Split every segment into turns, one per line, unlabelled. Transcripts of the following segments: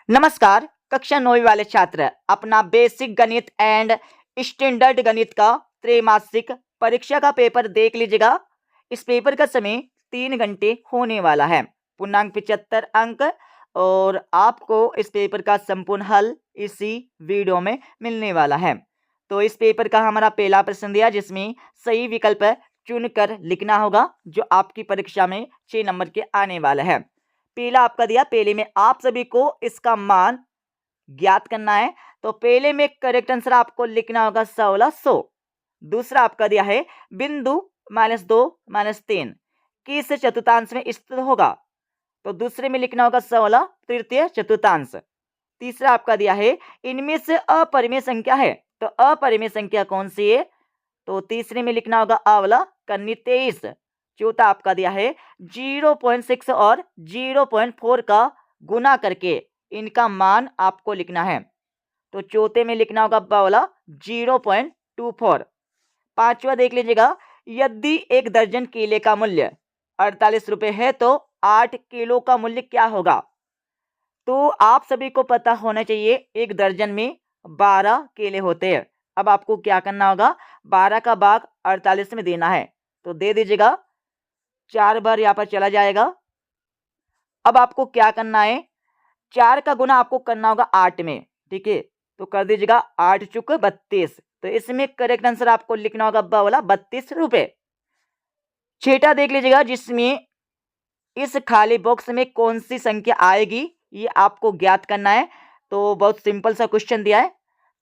नमस्कार। कक्षा 9वीं वाले छात्र अपना बेसिक गणित एंड स्टैंडर्ड गणित का त्रैमासिक परीक्षा का पेपर देख लीजिएगा। इस पेपर का समय 3 घंटे होने वाला है। पूर्णांक 75 अंक और आपको इस पेपर का संपूर्ण हल इसी वीडियो में मिलने वाला है। तो इस पेपर का हमारा पहला प्रश्न दिया जिसमें सही विकल्प चुनकर लिखना होगा जो आपकी परीक्षा में 6 नंबर के आने वाला है। पहला आपका दिया, पहले में आप सभी को इसका मान ज्ञात करना है। तो पहले में करेक्ट आंसर आपको लिखना होगा 1600। दूसरा आपका दिया है बिंदु -2 -3 किस चतुर्थांश में स्थित होगा। तो दूसरे में लिखना होगा 16 तृतीय चतुर्थांश। तीसरा आपका दिया है इनमें से अपरिमेय संख्या है। तो अपरिमेय संख्या कौन सी है। तो तीसरे में लिखना होगा अवला कन्नी 23। चौथा आपका दिया है 0.6 और 0.4 का गुना करके इनका मान आपको लिखना है। तो चौथे में लिखना होगा बावला 0.24। पांचवा देख लीजिएगा, यदि 1 दर्जन केले का मूल्य 48 रुपये है तो 8 किलो का मूल्य क्या होगा। तो आप सभी को पता होना चाहिए 1 दर्जन में 12 केले होते हैं। अब आपको क्या करना होगा, 12 का भाग 48 में देना है। तो दे दीजिएगा, 4 बार यहाँ पर चला जाएगा। अब आपको क्या करना है, 4 का गुना आपको करना होगा 8 में। ठीक है, तो कर दीजिएगा 8 चुक 32। तो इसमें करेक्ट आंसर आपको लिखना होगा वाला 32 रुपए। छठा देख लीजिएगा, जिसमें इस खाली बॉक्स में कौन सी संख्या आएगी ये आपको ज्ञात करना है। तो बहुत सिंपल सा क्वेश्चन दिया है।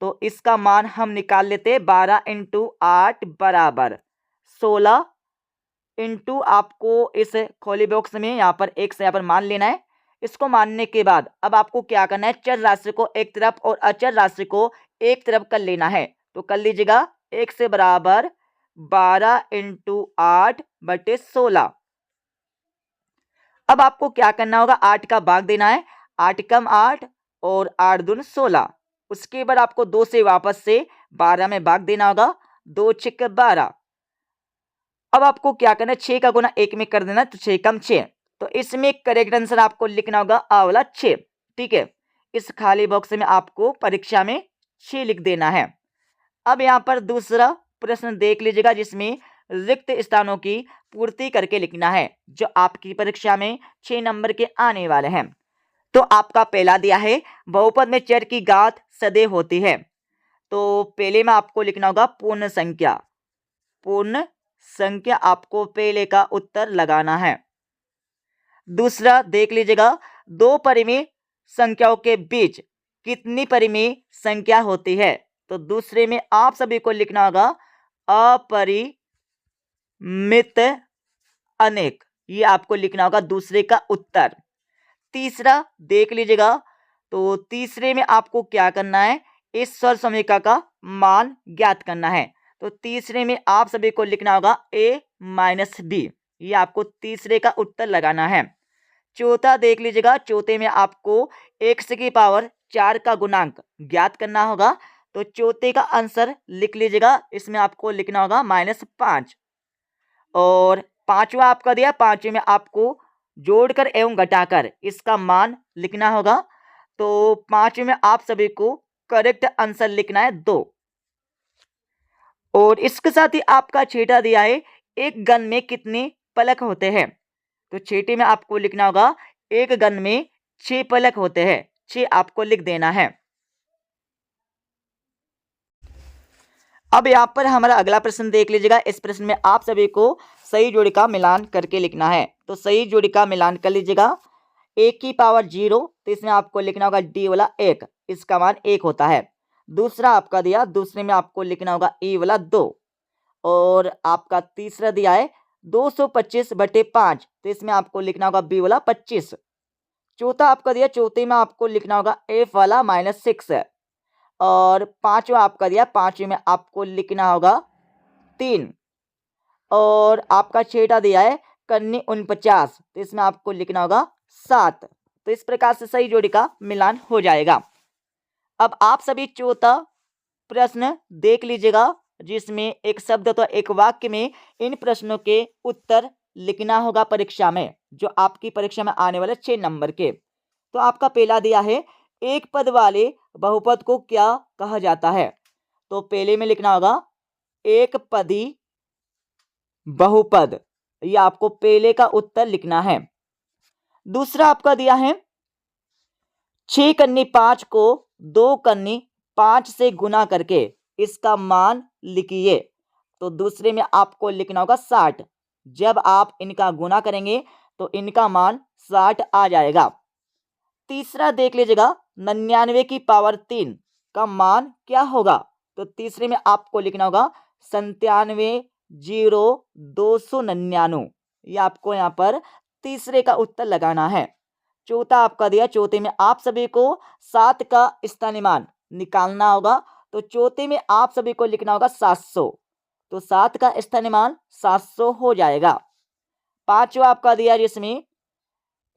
तो इसका मान हम निकाल लेते हैं। 12 × 8 बराबर 16 इंटू आपको इस खोली बॉक्स में यहाँ पर एक से यहाँ पर मान लेना है। इसको मानने के बाद अब आपको क्या करना है, चर राशि को एक तरफ और अचर राशि को एक तरफ कर लेना है। तो कर लीजिएगा, एक से बराबर 12 × 8 बटे 16। अब आपको क्या करना होगा, 8 का भाग देना है। 8 कम 8 और 8 दूनी 16। उसके बाद आपको 2 से वापस से 12 में भाग देना होगा। 2 6 12। अब आपको क्या करना है, 6 का गुना 1 में कर देना है। तो 6 कम 6। तो इसमें करेक्ट आंसर आपको लिखना होगा आंवला 6। ठीक है, इस खाली बॉक्स में आपको परीक्षा में 6 लिख देना है। अब यहाँ पर दूसरा प्रश्न देख लीजिएगा, जिसमें रिक्त स्थानों की पूर्ति करके लिखना है जो आपकी परीक्षा में 6 नंबर के आने वाले हैं। तो आपका पहला दिया है बहुपद में चर की घात सदैव होती है। तो पहले में आपको लिखना होगा पूर्ण संख्या। पूर्ण संख्या आपको पहले का उत्तर लगाना है। दूसरा देख लीजिएगा, 2 परिमेय संख्याओं के बीच कितनी परिमेय संख्या होती है। तो दूसरे में आप सभी को लिखना होगा अपरिमित अनेक। ये आपको लिखना होगा दूसरे का उत्तर। तीसरा देख लीजिएगा, तो तीसरे में आपको क्या करना है, इस स्वर समीकरण का मान ज्ञात करना है। तो तीसरे में आप सभी को लिखना होगा a - b। ये आपको तीसरे का उत्तर लगाना है। चौथा देख लीजिएगा, चौथे में आपको x की पावर 4 का गुणांक ज्ञात करना होगा। तो चौथे का आंसर लिख लीजिएगा, इसमें आपको लिखना होगा -5। और पांचवा आपका दिया, पांचवे में आपको जोड़कर एवं घटाकर इसका मान लिखना होगा। तो पांचवे में आप सभी को करेक्ट आंसर लिखना है 2। और इसके साथ ही आपका छठा दिया है एक गन में कितने पलक होते हैं। तो छठे में आपको लिखना होगा एक गन में 6 पलक होते हैं। 6 आपको लिख देना है। अब यहाँ पर हमारा अगला प्रश्न देख लीजिएगा। इस प्रश्न में आप सभी को सही जोड़ी का मिलान करके लिखना है। तो सही जोड़ी का मिलान कर लीजिएगा। 1 की पावर 0, तो इसमें आपको लिखना होगा d वाला 1, इसका मान 1 होता है। दूसरा आपका दिया, दूसरे में आपको लिखना होगा e वाला 2। और आपका तीसरा दिया है 225/5, तो इसमें आपको लिखना होगा b वाला 25। चौथा आपका दिया, चौथे में आपको लिखना होगा f वाला -6। और पांचवा आपका दिया, पांचवे में आपको लिखना होगा 3। और आपका छठा दिया है कन्नी 49, तो इसमें आपको लिखना होगा 7। तो इस प्रकार से सही जोड़ी का मिलान हो जाएगा। अब आप सभी चौथा प्रश्न देख लीजिएगा, जिसमें एक शब्द तो एक वाक्य में इन प्रश्नों के उत्तर लिखना होगा परीक्षा में, जो आपकी परीक्षा में आने वाले 6 नंबर के। तो आपका पहला दिया है एक पद वाले बहुपद को क्या कहा जाता है? तो पहले में लिखना होगा एक पदी बहुपद, ये आपको पहले का उत्तर लिखना है। दूसरा आपका दिया है 6 कन्नी 5 को 2 कन्नी 5 से गुना करके इसका मान लिखिए। तो दूसरे में आपको लिखना होगा 60। जब आप इनका गुना करेंगे तो इनका मान 60 आ जाएगा। तीसरा देख लीजिएगा 99 की पावर 3 का मान क्या होगा? तो तीसरे में आपको लिखना होगा 97,0299। ये आपको यहाँ पर तीसरे का उत्तर लगाना है। चौथा आपका दिया, चौथे में आप सभी को 7 का स्थानीमान निकालना होगा। तो चौथे में आप सभी को लिखना होगा 700। तो 7 का स्थानीमान 700 हो जाएगा। पांचवा आपका दिया जिसमें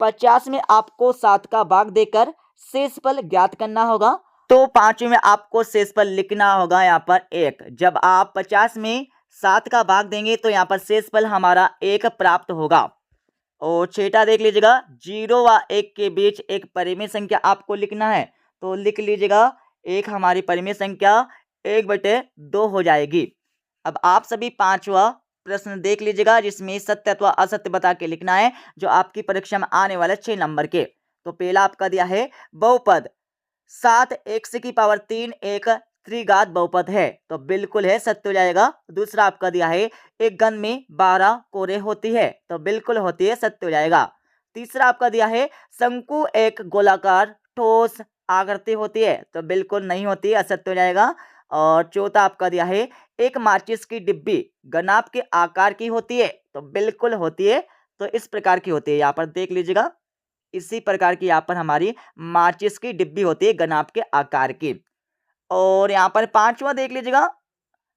50 में आपको 7 का भाग देकर शेषफल ज्ञात करना होगा। तो पांचवें में आपको शेषफल लिखना होगा यहाँ पर 1। जब आप 50 में 7 का भाग देंगे तो यहाँ पर शेषफल हमारा 1 प्राप्त होगा। और छठा देख लीजिएगा 0 व 1 के बीच एक परिमेय संख्या आपको लिखना है। तो लिख लीजिएगा एक हमारी परिमेय संख्या 1/2 हो जाएगी। अब आप सभी पांचवा प्रश्न देख लीजिएगा जिसमें सत्य अथवा असत्य बता के लिखना है, जो आपकी परीक्षा में आने वाले 6 नंबर के। तो पहला आपका दिया है बहुपद 7 x की पावर 3 एक त्रिघात बहुपद है, तो बिल्कुल है, सत्य हो जाएगा। दूसरा आपका दिया है एक घन में 12 कोरे होती है, तो बिल्कुल होती है, सत्य हो जाएगा। तीसरा आपका दिया है शंकु एक गोलाकार ठोस आकृति होती है, तो बिल्कुल नहीं होती है, असत्य हो जाएगा। और चौथा आपका दिया है एक माचिस की डिब्बी घनाभ के आकार की होती है, तो बिल्कुल होती है। तो इस प्रकार की होती है, यहाँ पर देख लीजिएगा, इसी प्रकार की यहाँ पर हमारी माचिस की डिब्बी होती है घनाभ के आकार की। और यहाँ पर पांचवा देख लीजिएगा,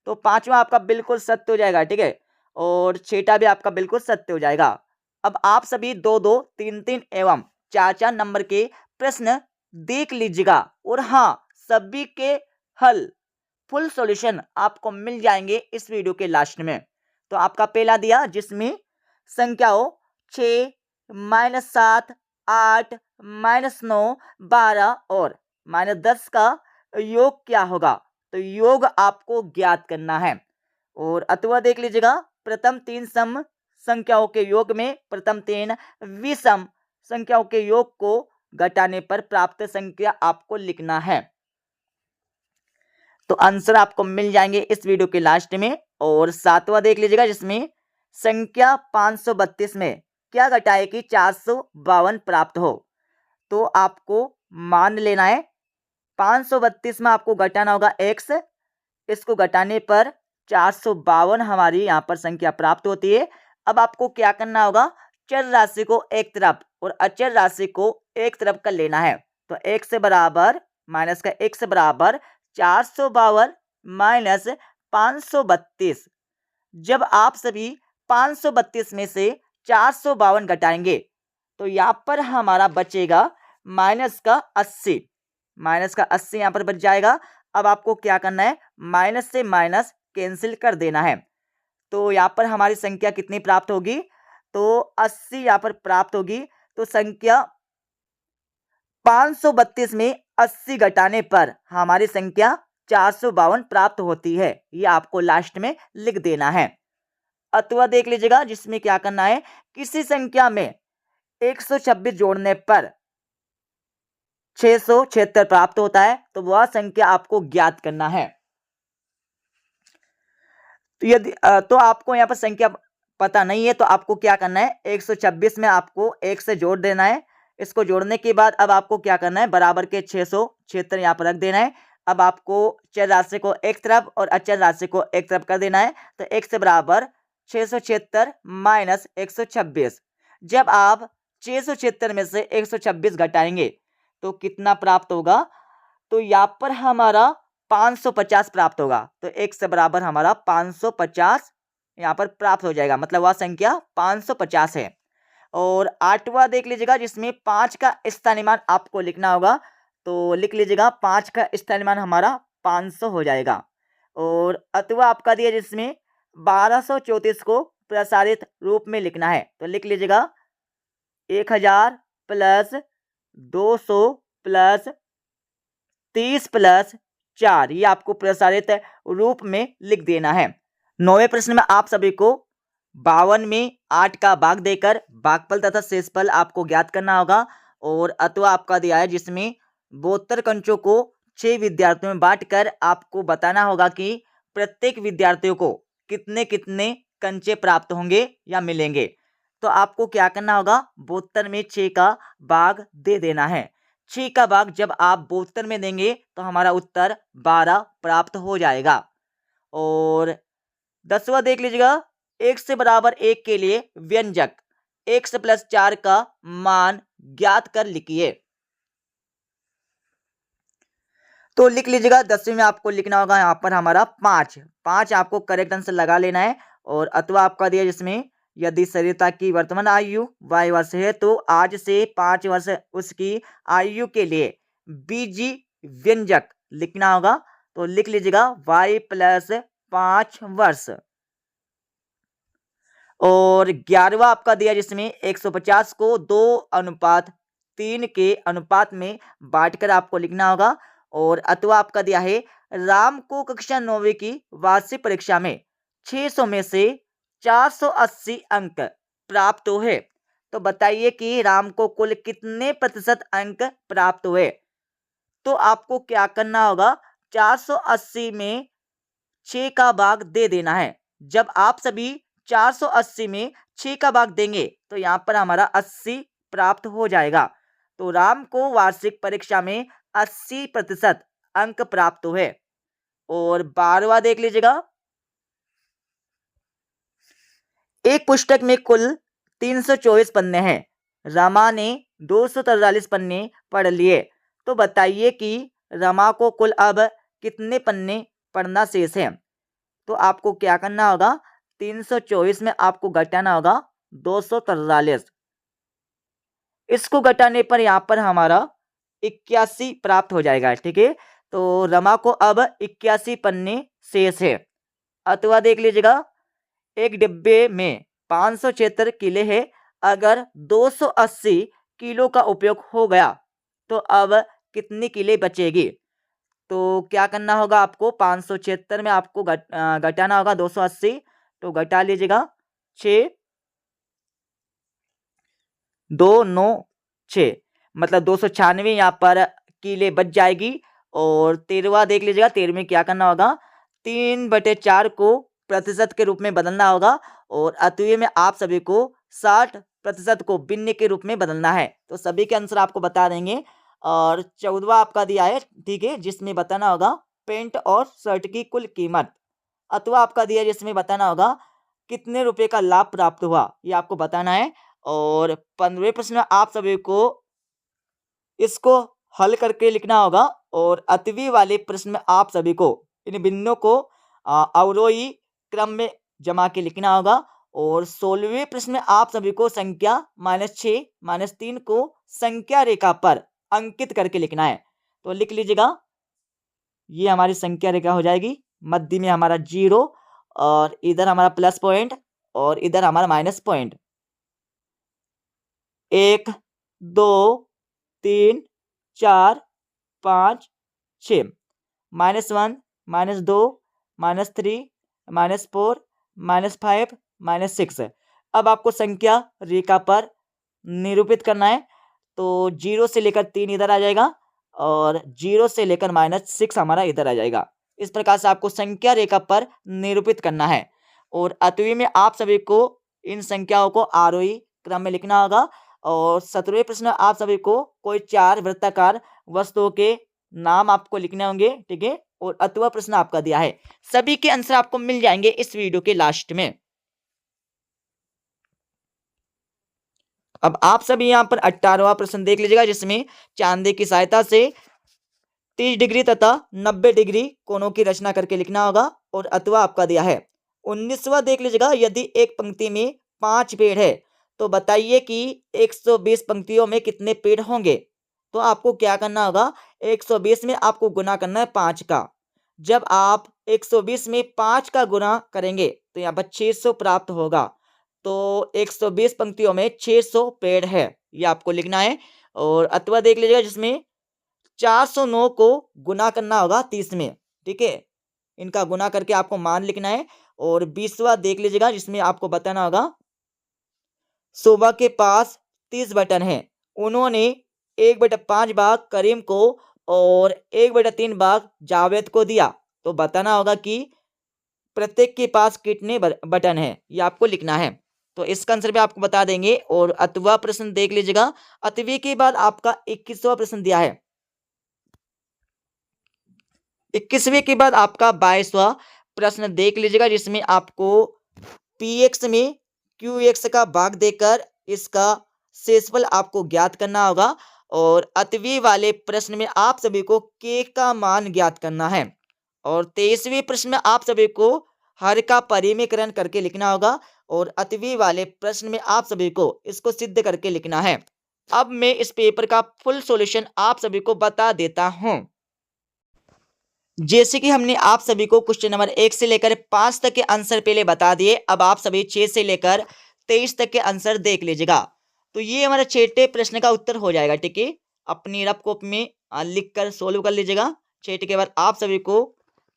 तो पांचवा आपका बिल्कुल सत्य हो जाएगा, ठीक है। और छठा भी आपका बिल्कुल सत्य हो जाएगा। अब आप सभी 2-2, 3-3 एवं 4-4 नंबर के प्रश्न देख लीजिएगा। और हाँ, सभी के हल फुल सॉल्यूशन आपको मिल जाएंगे इस वीडियो के लास्ट में। तो आपका पहला दिया जिसमें संख्याओं 6, -7, 8, -9, 12 और -10 का योग क्या होगा? तो योग आपको ज्ञात करना है। और अथवा देख लीजिएगा प्रथम 3 सम संख्याओं के योग में प्रथम 3 विषम संख्याओं के योग को घटाने पर प्राप्त संख्या आपको लिखना है। तो आंसर आपको मिल जाएंगे इस वीडियो के लास्ट में। और सातवां देख लीजिएगा जिसमें संख्या 532 में क्या घटाए कि 452 प्राप्त हो? तो आपको मान लेना है 532 में आपको घटाना होगा x, इसको घटाने पर 452 हमारी यहाँ पर संख्या प्राप्त होती है। अब आपको क्या करना होगा, चर राशि को एक तरफ और अचर राशि को एक तरफ कर लेना है। तो x से बराबर माइनस का x से बराबर 452 माइनस 532। जब आप सभी 532 में से 452 घटाएंगे तो यहाँ पर हमारा बचेगा माइनस का 80। माइनस का 80 यहाँ पर बच जाएगा। अब आपको क्या करना है, माइनस से माइनस कैंसिल कर देना है। तो यहाँ पर हमारी संख्या कितनी प्राप्त होगी? तो 80 यहाँ पर प्राप्त होगी। तो संख्या 532 में 80 घटाने पर हमारी संख्या 452 प्राप्त होती है। ये आपको लास्ट में लिख देना है। अथवा देख लीजिएगा जिसमें क्या करना है, किसी संख्या में 126 जोड़ने पर 676 प्राप्त होता है, तो वह संख्या आपको ज्ञात करना है। तो यदि तो आपको यहाँ पर संख्या पता नहीं है तो आपको क्या करना है, 126 में आपको 1 से जोड़ देना है। इसको जोड़ने के बाद अब आपको क्या करना है, बराबर के 676 यहाँ पर रख देना है। अब आपको चर राशि को एक तरफ और अचर राशि को एक तरफ कर देना है। तो 1 से बराबर 676 माइनस 126। जब आप 676 में से 126 घटाएंगे तो कितना प्राप्त होगा? तो यहाँ पर हमारा 550 प्राप्त होगा। तो 1 से बराबर हमारा 550 यहाँ पर प्राप्त हो जाएगा, मतलब वह संख्या 550 है। और आठवां देख लीजिएगा जिसमें 5 का स्थानीमान आपको लिखना होगा। तो लिख लीजिएगा 5 का स्थानीमान हमारा 500 हो जाएगा। और अथवा आपका दिया जिसमें 1234 को प्रसारित रूप में लिखना है। तो लिख लीजिएगा 1000 + 200 + 30 प्लस 4, ये आपको प्रसारित रूप में लिख देना है। 9वें प्रश्न में आप सभी को 52 में 8 का भाग देकर भागफल तथा शेषफल आपको ज्ञात करना होगा। और अथवा आपका दिया है जिसमें 72 कंचों को 6 विद्यार्थियों में बांटकर आपको बताना होगा कि प्रत्येक विद्यार्थियों को कितने कितने कंचे प्राप्त होंगे या मिलेंगे। तो आपको क्या करना होगा, 72 में 6 का भाग दे देना है। 6 का भाग जब आप 72 में देंगे तो हमारा उत्तर 12 प्राप्त हो जाएगा। और 10वां देख लीजिएगा, x से बराबर 1 के लिए व्यंजक x प्लस 4 का मान ज्ञात कर लिखिए। तो लिख लीजिएगा, 10वीं में आपको लिखना होगा यहाँ पर हमारा 5 आपको करेक्ट आंसर लगा लेना है। और अथवा आपका दिया जिसमें यदि शरीरता की वर्तमान आयु 22 वर्ष है तो आज से 5 वर्ष उसकी आयु के लिए बीजी व्यंजक लिखना होगा। तो लिख लीजिएगा y प्लस 5 वर्ष। और 11वां आपका दिया जिसमें 150 को 2:3 के अनुपात में बांटकर आपको लिखना होगा। और अथवा आपका दिया है राम को कक्षा 9वीं की वार्षिक परीक्षा में 600 में से 480 अंक प्राप्त हुए। तो बताइए कि राम को कुल कितने प्रतिशत अंक प्राप्त हुए। तो आपको क्या करना होगा, 480 में 6 का भाग दे देना है। जब आप सभी 480 में 6 का भाग देंगे तो यहाँ पर हमारा 80 प्राप्त हो जाएगा। तो राम को वार्षिक परीक्षा में 80% अंक प्राप्त हुए। और 12वां देख लीजिएगा, एक पुस्तक में कुल 324 पन्ने हैं, रमा ने 243 पन्ने पढ़ लिए। तो बताइए कि रमा को कुल अब कितने पन्ने पढ़ना शेष है। तो आपको क्या करना होगा, 324 में आपको घटाना होगा 243। इसको घटाने पर यहाँ पर हमारा 81 प्राप्त हो जाएगा। ठीक है, तो रमा को अब 81 पन्ने शेष है। अथवा देख लीजिएगा, एक डिब्बे में 576 किले है, अगर 280 किलो का उपयोग हो गया तो अब कितनी किले बचेगी। तो क्या करना होगा, आपको 576 में आपको घटाना होगा 280। तो घटा लीजिएगा 6 2 9 6, मतलब 296 यहाँ पर किले बच जाएगी। और 13वां देख लीजिएगा, 13 में क्या करना होगा, 3/4 को प्रतिशत के रूप में बदलना होगा। और अतुए में आप सभी को 60% को भिन्न के रूप में बदलना है। तो सभी के आंसर आपको बता देंगे। और 14वां आपका दिया है, ठीक है, जिसमें बताना होगा पेंट और शर्ट की कुल कीमत। अथवा आपका दिया है जिसमें बताना होगा कितने रुपए का लाभ प्राप्त हुआ, ये आपको बताना है। और 15वें प्रश्न में आप सभी को इसको हल करके लिखना होगा। और अतवी वाले प्रश्न में आप सभी को इन बिंदुओं को अवरोही क्रम में जमा के लिखना होगा। और 16वें प्रश्न में आप सभी को संख्या -6 -3 को संख्या रेखा पर अंकित करके लिखना है। तो लिख लीजिएगा, ये हमारी संख्या रेखा हो जाएगी, मध्य में हमारा 0 और इधर हमारा प्लस पॉइंट और इधर हमारा माइनस पॉइंट। 1 2 3 4 5 6, -1 -2 -3 -4 -5 -6। अब आपको संख्या रेखा पर निरूपित करना है। तो 0 से लेकर 3 इधर आ जाएगा और 0 से लेकर -6 हमारा इधर आ जाएगा। इस प्रकार से आपको संख्या रेखा पर निरूपित करना है। और अतवी में आप सभी को इन संख्याओं को आरोही क्रम में लिखना होगा। और 17वें प्रश्न आप सभी को कोई 4 वृत्ताकार वस्तुओं के नाम आपको लिखने होंगे। ठीक है, और अथवा प्रश्न आपका दिया है। सभी के आंसर आपको मिल जाएंगे इस वीडियो के लास्ट में। अब आप सभी यहाँ पर 18वां प्रश्न देख लीजिएगा, जिसमें चांदी की सहायता से 30 डिग्री तथा 90 डिग्री कोणों की रचना करके लिखना होगा। और अथवा आपका दिया है। 19वां देख लीजिएगा, यदि एक पंक्ति में 5 पेड़ है तो बताइए कि 120 पंक्तियों में कितने पेड़ होंगे। तो आपको क्या करना होगा, 120 में आपको गुना करना है 5 का। जब आप 120 में 5 का गुना करेंगे तो यहाँ पर 600 प्राप्त होगा। तो 120 पंक्तियों में 600 पेड़ है, ये आपको लिखना है। और अथवा देख लीजिएगा, जिसमें 409 को गुना करना होगा 30 में, ठीक है। इनका गुना करके आपको मान लिखना है। और 20वां देख लीजिएगा, जिसमें आपको बताना होगा शोभा के पास 30 बटन हैं। उन्होंने 1/5 भाग करीम को और 1/3 भाग जावेद को दिया। तो बताना होगा कि प्रत्येक के पास कितने बटन हैं, ये आपको लिखना है। तो इसका आंसर भी आपको बता देंगे। और अतवा प्रश्न देख लीजिएगा। अतवी के बाद आपका 21वां प्रश्न दिया है। 21वें के बाद आपका 22वां प्रश्न देख लीजिएगा, जिसमें आपको पीएक्स में क्यूएक्स का भाग देकर इसका शेषफल आपको ज्ञात करना होगा। और अतवी वाले प्रश्न में आप सभी को के का मान ज्ञात करना है। और 23वें प्रश्न में आप सभी को हर का परिमीकरण करके लिखना होगा। और अतवी वाले प्रश्न में आप सभी को इसको सिद्ध करके लिखना है। अब मैं इस पेपर का फुल सॉल्यूशन आप सभी को बता देता हूं। जैसे कि हमने आप सभी को क्वेश्चन नंबर 1 से लेकर 5 तक के आंसर पहले बता दिए, अब आप सभी 6 से लेकर 23 तक के आंसर देख लीजिएगा। तो ये हमारा छठे प्रश्न का उत्तर हो जाएगा, ठीक है। अपनी रफ कॉपी में लिखकर सोल्व कर लीजिएगा। छठे के बाद आप सभी को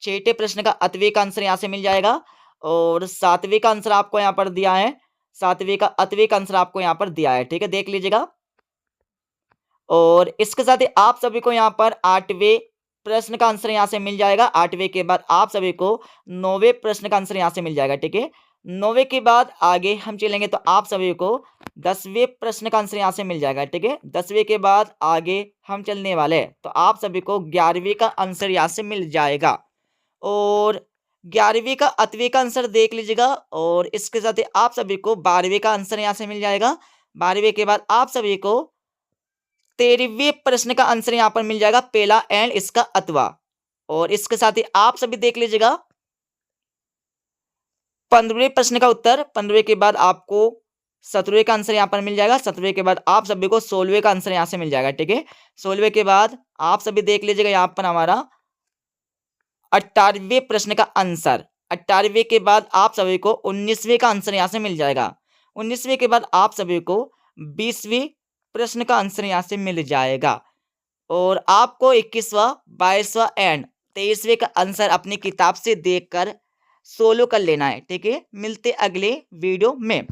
छठे प्रश्न का अतवे का आंसर यहाँ से मिल जाएगा। और 7वें का आंसर आपको यहाँ पर दिया है। 7वें का अतवे का आंसर आपको यहाँ पर दिया है, ठीक है, देख लीजिएगा। और इसके साथ ही आप सभी को यहाँ पर 8वें प्रश्न का आंसर यहाँ से मिल जाएगा। 8वें के बाद आप सभी को 9वें प्रश्न का आंसर यहाँ से मिल जाएगा, ठीक है। 9वें के बाद आगे हम चलेंगे तो आप सभी को 10वें प्रश्न का आंसर यहाँ से मिल जाएगा, ठीक है। 10वें के बाद आगे हम चलने वाले हैं तो आप सभी को 11वीं का आंसर यहाँ से मिल जाएगा। और 11वीं का अतवे का आंसर देख लीजिएगा। और इसके साथ ही आप सभी को 12वीं का आंसर यहाँ से मिल जाएगा। 12वीं के बाद आप सभी को 13वें प्रश्न का आंसर यहाँ पर मिल जाएगा, पहला एंड इसका अतवा। और इसके साथ ही आप सभी देख लीजिएगा 15वें प्रश्न का उत्तर। 15वें के बाद आपको 17वें का आंसर यहाँ पर मिल जाएगा। 17वें के बाद आप सभी को 16वें का आंसर यहाँ से मिल जाएगा, ठीक है। 16वें के बाद आप सभी देख लीजिएगा यहाँ पर हमारा 18वें प्रश्न का आंसर। 18वें के बाद आप सभी को 19वें का आंसर यहाँ से मिल जाएगा। 19वें के बाद आप सभी को 20वें प्रश्न का आंसर यहाँ से मिल जाएगा। और आपको 21वां, 22वां एंड 23वें का आंसर अपनी किताब से देखकर सोल्व कर लेना है, ठीक है। मिलते अगले वीडियो में।